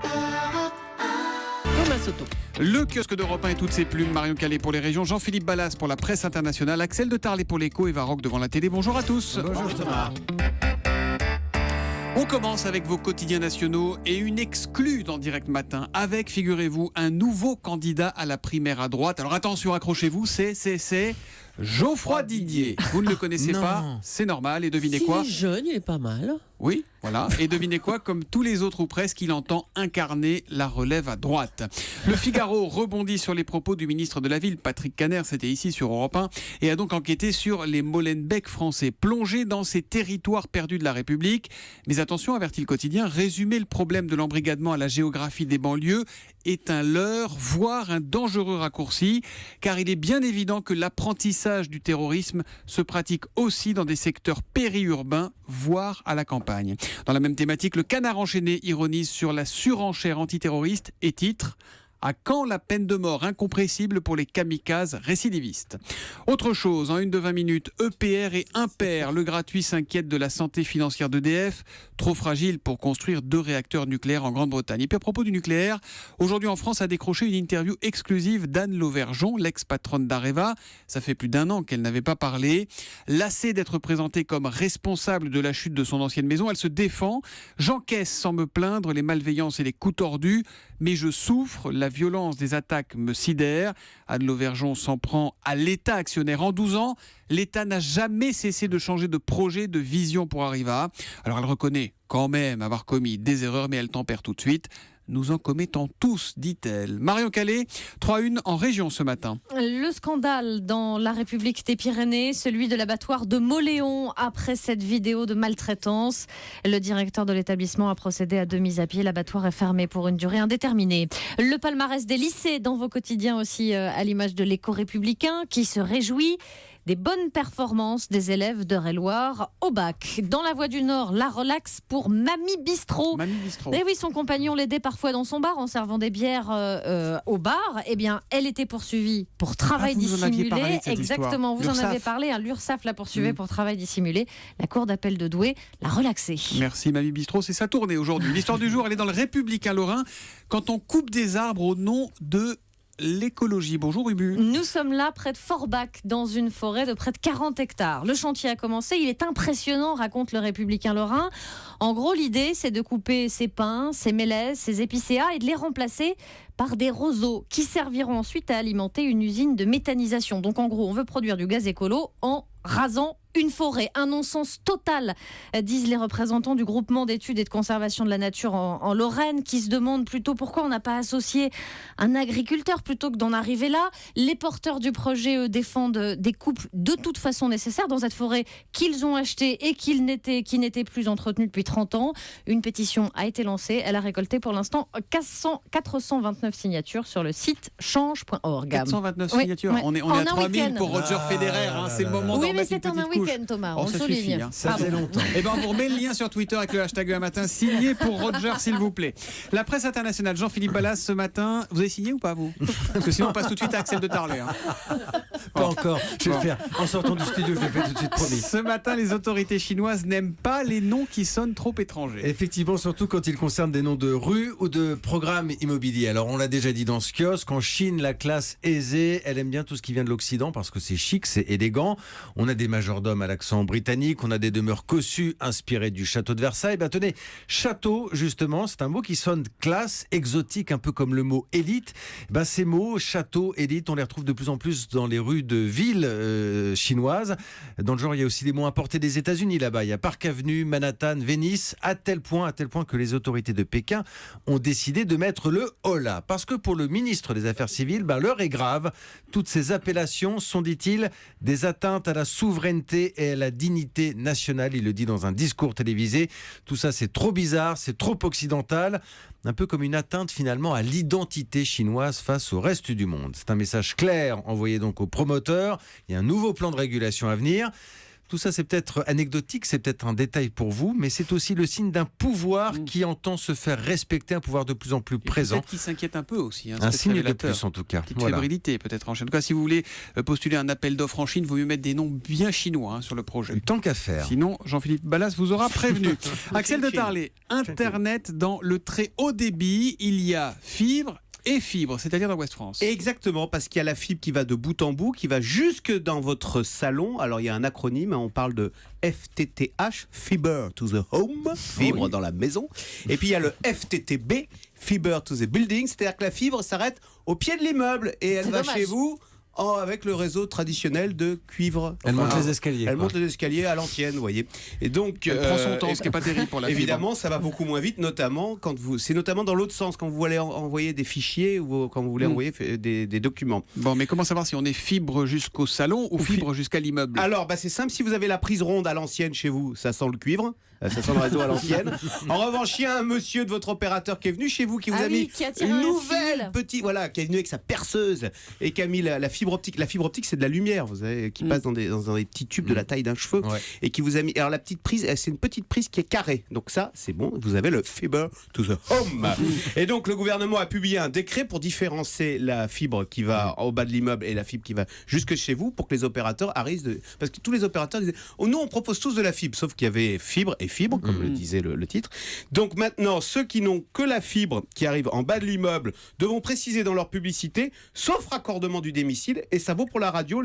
Thomas Soto. Le kiosque d'Europe 1 et toutes ses plumes, Marion Calais pour les régions, Jean-Philippe Ballas pour la presse internationale, Axel de Tarlet pour l'écho et Varroc devant la télé. Bonjour à tous. Bonjour Thomas. On commence avec vos quotidiens nationaux et une exclue dans Direct Matin avec, figurez-vous, un nouveau candidat à la primaire à droite. Alors attention, accrochez-vous, c'est Geoffroy Didier. Vous ne le connaissez pas, c'est normal. Et devinez quoi ? Il est jeune, il est pas mal. Oui, voilà. Et devinez quoi ? Comme tous les autres ou presque, il entend incarner la relève à droite. Le Figaro rebondit sur les propos du ministre de la Ville, Patrick Kanner, c'était ici sur Europe 1, et a donc enquêté sur les Molenbeek français, plongés dans ces territoires perdus de la République. Mais attention, avertit le quotidien, résumer le problème de l'embrigadement à la géographie des banlieues est un leurre, voire un dangereux raccourci, car il est bien évident que l'apprentissage du terrorisme se pratique aussi dans des secteurs périurbains, voire à la campagne. Dans la même thématique, le Canard enchaîné ironise sur la surenchère antiterroriste et titre « À quand la peine de mort incompressible pour les kamikazes récidivistes ?» Autre chose, en une de 20 minutes, EPR et Impair, le gratuit s'inquiète de la santé financière d'EDF, trop fragile pour construire 2 réacteurs nucléaires en Grande-Bretagne. Et puis à propos du nucléaire, aujourd'hui en France a décroché une interview exclusive d'Anne Lauvergeon, l'ex-patronne d'Areva. Ça fait plus d'1 an qu'elle n'avait pas parlé. Lassée d'être présentée comme responsable de la chute de son ancienne maison, elle se défend. « J'encaisse sans me plaindre les malveillances et les coups tordus, mais je souffre, la violence des attaques me sidère. » Anne Lauvergeon s'en prend à l'État actionnaire. En 12 ans, l'État n'a jamais cessé de changer de projet, de vision pour Areva. Alors elle reconnaît quand même avoir commis des erreurs, mais elle tempère tout de suite. Nous en commettons tous, dit-elle. Marion Calais, 3-1 en région ce matin. Le scandale dans la République des Pyrénées, celui de l'abattoir de Mauléon après cette vidéo de maltraitance. Le directeur de l'établissement a procédé à 2 mises à pied. L'abattoir est fermé pour une durée indéterminée. Le palmarès des lycées dans vos quotidiens aussi, à l'image de l'éco-républicain qui se réjouit des bonnes performances des élèves d'Eure-et-Loir au bac. Dans la Voie du Nord, la relaxe pour Mamie Bistrot. Mamie Bistrot. Et oui, son compagnon l'aidait parfois dans son bar en servant des bières au bar. Eh bien, elle était poursuivie pour travail vous en aviez parlé dissimulé. de cette Exactement, vous en l'URSSAF. avez parlé. L'URSSAF la poursuivait pour travail dissimulé. La cour d'appel de Douai l'a relaxée. Merci Mamie Bistrot, c'est sa tournée aujourd'hui. L'histoire du jour, elle est dans le Républicain Lorrain. Quand on coupe des arbres au nom de l'écologie. Bonjour Ubu. Nous sommes là près de Forbach, dans une forêt de près de 40 hectares. Le chantier a commencé, il est impressionnant, raconte le Républicain Lorrain. En gros, l'idée, c'est de couper ces pins, ces mélèzes, ces épicéas et de les remplacer par des roseaux qui serviront ensuite à alimenter une usine de méthanisation. Donc en gros, on veut produire du gaz écolo en rasant une forêt. Un non-sens total, disent les représentants du groupement d'études et de conservation de la nature en Lorraine, qui se demandent plutôt pourquoi on n'a pas associé un agriculteur plutôt que d'en arriver là. Les porteurs du projet, eux, défendent des coupes de toute façon nécessaires dans cette forêt qu'ils ont achetée et qui n'était plus entretenue depuis 30 ans. Une pétition a été lancée. Elle a récolté pour l'instant 429 signatures sur le site change.org. 429 signatures. Oui. On est En à un 3000 week-end. pour Roger Federer. C'est le moment d'en Oui, mais mettre une c'est en un petite couche. week-end, Thomas. Oh, On ça souligne. suffit, hein. Ça faisait longtemps. Eh ben, on vous remet le lien sur Twitter avec le hashtag un matin signé pour Roger, s'il vous plaît. La presse internationale, Jean-Philippe Ballas ce matin. Vous avez signé ou pas, vous ? Parce que sinon, on passe tout de suite à Axel de Tarlet. Hein. Pas encore. Je vais le faire. En sortant du studio, je le fais tout de suite, promis. Ce matin, les autorités chinoises n'aiment pas les noms qui sonnent trop étrangers. Effectivement, surtout quand ils concernent des noms de rues ou de programmes immobiliers. Alors, on l'a déjà dit dans ce kiosque, en Chine, la classe aisée, elle aime bien tout ce qui vient de l'Occident parce que c'est chic, c'est élégant. On a des majordomes à l'accent britannique, on a des demeures cossues inspirées du château de Versailles. Ben tenez, château, justement, c'est un mot qui sonne classe, exotique, un peu comme le mot élite. Ben, ces mots, château, élite, on les retrouve de plus en plus dans les rues de villes chinoises. Dans le genre, il y a aussi des mots importés des États-Unis là-bas. Il y a Park Avenue, Manhattan, Venice, à tel point que les autorités de Pékin ont décidé de mettre le holà. Parce que pour le ministre des Affaires civiles, ben, l'heure est grave. Toutes ces appellations sont, dit-il, des atteintes à la souveraineté et à la dignité nationale. Il le dit dans un discours télévisé. Tout ça, c'est trop bizarre, c'est trop occidental. Un peu comme une atteinte finalement à l'identité chinoise face au reste du monde. C'est un message clair envoyé donc aux promoteurs. Il y a un nouveau plan de régulation à venir. Tout ça, c'est peut-être anecdotique, c'est peut-être un détail pour vous, mais c'est aussi le signe d'un pouvoir qui entend se faire respecter, un pouvoir de plus en plus présent. Peut-être qu'il s'inquiète un peu aussi. Un signe de plus en tout cas. Petite fébrilité peut-être en Chine. En tout cas, si vous voulez postuler un appel d'offres en Chine, il vaut mieux mettre des noms bien chinois sur le projet. Tant qu'à faire. Sinon, Jean-Philippe Ballas vous aura prévenu. Axel de Tarlet, Internet dans le très haut débit, il y a fibre et fibre, c'est-à-dire dans Ouest France. Exactement, parce qu'il y a la fibre qui va de bout en bout, qui va jusque dans votre salon. Alors il y a un acronyme, on parle de FTTH, Fiber to the Home, fibre dans la maison. Et puis il y a le FTTB, Fiber to the Building, c'est-à-dire que la fibre s'arrête au pied de l'immeuble et elle va chez vous. Avec le réseau traditionnel de cuivre. Elle monte les escaliers. Elle monte les escaliers à l'ancienne, vous voyez. Et donc, elle prend son temps, ce qui n'est pas terrible pour la fibre. Évidemment, ça va beaucoup moins vite, notamment c'est notamment dans l'autre sens, quand vous voulez envoyer des fichiers ou quand vous voulez envoyer des documents. Bon, mais comment savoir si on est fibre jusqu'au salon ou fibre jusqu'à l'immeuble? Alors, c'est simple, si vous avez la prise ronde à l'ancienne chez vous, ça sent le cuivre. Ça sent le réseau à l'ancienne. En revanche, il y a un monsieur de votre opérateur qui est venu chez vous, qui vous a mis une nouvelle petite, qui est venu avec sa perceuse et qui a mis la fibre optique. La fibre optique, c'est de la lumière, vous savez, qui passe dans des petits tubes de la taille d'un cheveu, et qui vous a mis. Alors la petite prise, c'est une petite prise qui est carrée. Donc ça, c'est bon. Vous avez le Fiber to the Home. Et donc le gouvernement a publié un décret pour différencier la fibre qui va au bas de l'immeuble et la fibre qui va jusque chez vous, pour que les opérateurs arrivent. Parce que tous les opérateurs disaient, nous on propose tous de la fibre, sauf qu'il y avait fibre et fibre, comme le disait le titre. Donc maintenant, ceux qui n'ont que la fibre qui arrive en bas de l'immeuble devront préciser dans leur publicité, sauf raccordement du domicile, et ça vaut pour la radio,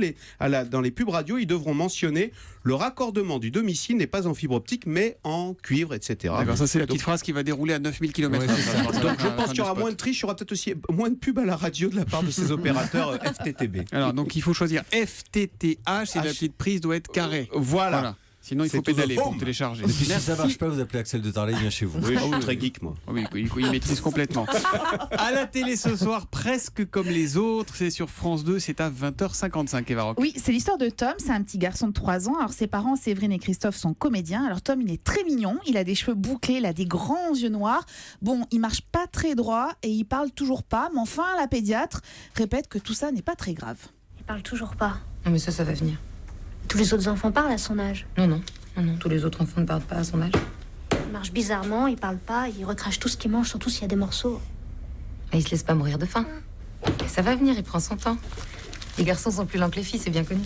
dans les pubs radio, ils devront mentionner le raccordement du domicile n'est pas en fibre optique, mais en cuivre, etc. D'accord, ça c'est la petite phrase qui va dérouler à 9000 km. Donc je pense qu'il y aura moins de triche, il y aura peut-être aussi moins de pubs à la radio de la part de ces opérateurs FTTB. Alors donc il faut choisir FTTH et la petite prise doit être carrée. Voilà. Sinon, il faut pédaler pour télécharger. Et puis si ça ne marche pas, vous appelez Axel de Tarlet, il vient chez vous. Oui, je suis très geek, moi. Oui, il maîtrise complètement. À la télé ce soir, presque comme les autres, c'est sur France 2, c'est à 20h55, Eva Rock. Oui, c'est l'histoire de Tom, c'est un petit garçon de 3 ans. Alors ses parents, Séverine et Christophe, sont comédiens. Alors Tom, il est très mignon, il a des cheveux bouclés, il a des grands yeux noirs. Bon, il marche pas très droit et il parle toujours pas, mais enfin, la pédiatre répète que tout ça n'est pas très grave. Il parle toujours pas. Non mais ça va venir. Tous les autres enfants parlent à son âge. Non, tous les autres enfants ne parlent pas à son âge. Il marche bizarrement, il parle pas, il recrache tout ce qu'il mange, surtout s'il y a des morceaux. Mais il se laisse pas mourir de faim. Et ça va venir, il prend son temps. Les garçons sont plus lents que les filles, c'est bien connu.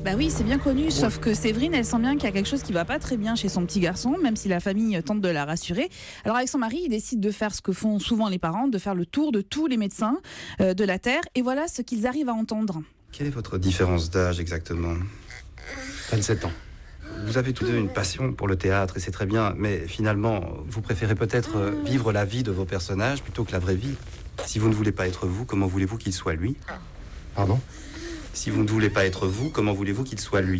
Bah oui, c'est bien connu, sauf que Séverine, elle sent bien qu'il y a quelque chose qui va pas très bien chez son petit garçon, même si la famille tente de la rassurer. Alors avec son mari, il décide de faire ce que font souvent les parents, de faire le tour de tous les médecins de la Terre, et voilà ce qu'ils arrivent à entendre. Quelle est votre différence d'âge exactement? 27 ans. Vous avez tous deux une passion pour le théâtre et c'est très bien, mais finalement, vous préférez peut-être vivre la vie de vos personnages plutôt que la vraie vie. Si vous ne voulez pas être vous, comment voulez-vous qu'il soit lui? Pardon? Si vous ne voulez pas être vous, comment voulez-vous qu'il soit lui?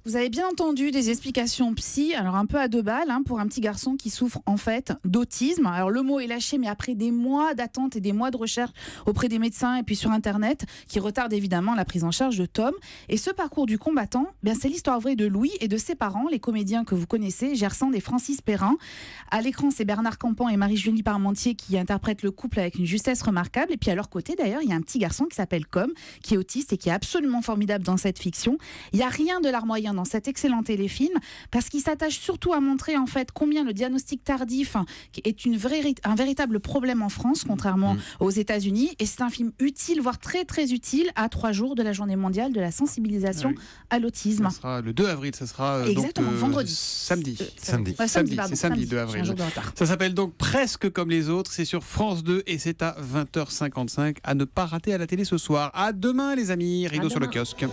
Vous avez bien entendu des explications psy, alors un peu à 2 balles, pour un petit garçon qui souffre en fait d'autisme. Alors le mot est lâché, mais après des mois d'attente et des mois de recherche auprès des médecins et puis sur Internet, qui retardent évidemment la prise en charge de Tom. Et ce parcours du combattant, c'est l'histoire vraie de Louis et de ses parents, les comédiens que vous connaissez, Gersand et Francis Perrin. À l'écran, c'est Bernard Campan et Marie-Julie Parmentier qui interprètent le couple avec une justesse remarquable. Et puis à leur côté, d'ailleurs, il y a un petit garçon qui s'appelle Com, qui est autiste et qui est absolument formidable dans cette fiction. Il n'y a rien de larmoyant dans cet excellent téléfilm, parce qu'il s'attache surtout à montrer en fait combien le diagnostic tardif est un véritable problème en France, contrairement aux États-Unis. Et c'est un film utile, voire très très utile, à 3 jours de la journée mondiale de la sensibilisation à l'autisme. Ça sera le 2 avril, ça sera exactement, vendredi. Samedi. Samedi, C'est samedi 2 avril. Ça s'appelle donc Presque comme les autres, c'est sur France 2 et c'est à 20h55 à ne pas rater à la télé ce soir. À demain les amis, rideau sur le kiosque.